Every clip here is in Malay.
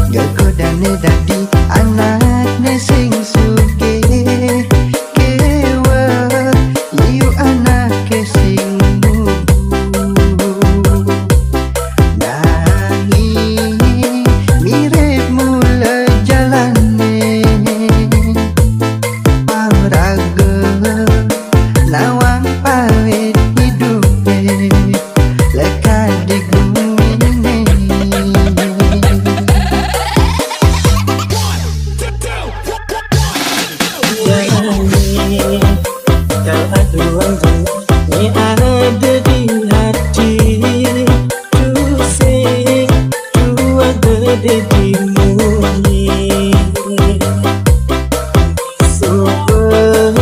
Gegodane dadi anakne sing sugih, kewe liu anake sing nanging mirip mula jalane pamraga nawang pawit hidupe lekat di gumine. Kau aduan ini ada di hati, ku sing ku ada di muni. Super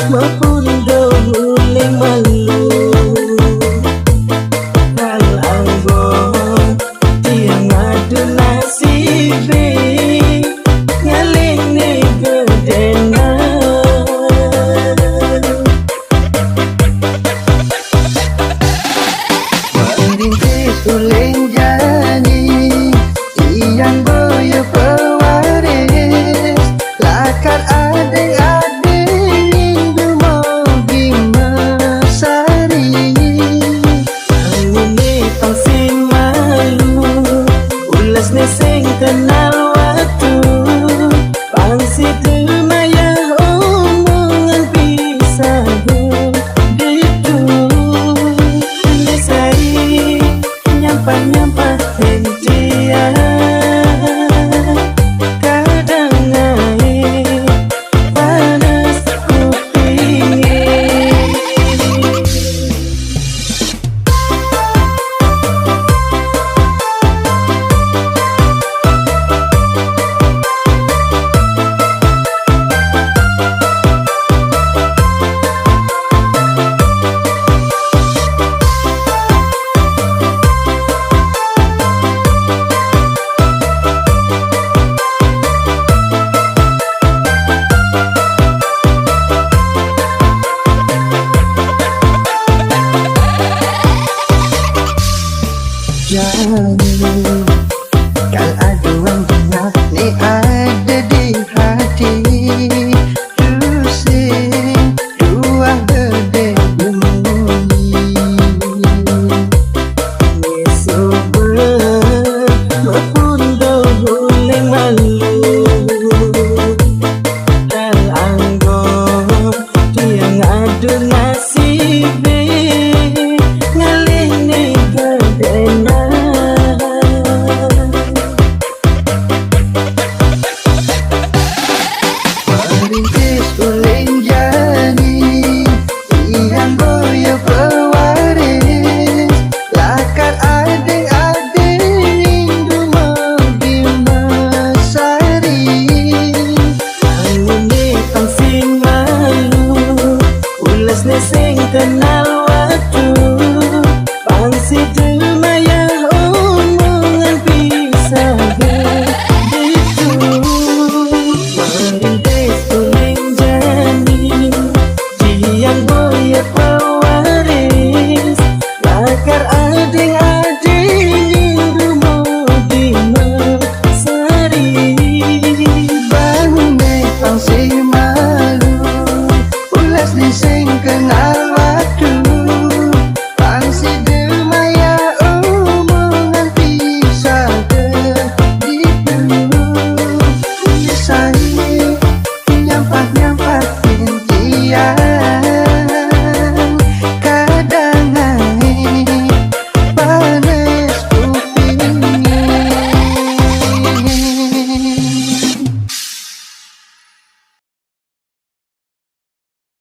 maupun dahulu malu, kalau anggong tiang adu nasibe ngaling ni gedena. Tulen jani iyang boyo pewaris lakar adeng-adeng minggu mau gimasari angune pangsin malu ulas ne sing kenal waktu pangsi maya omongan pisah gitu nesai nyampah hentian kadang naik panas kuping. Jangan kal aduan bunga ni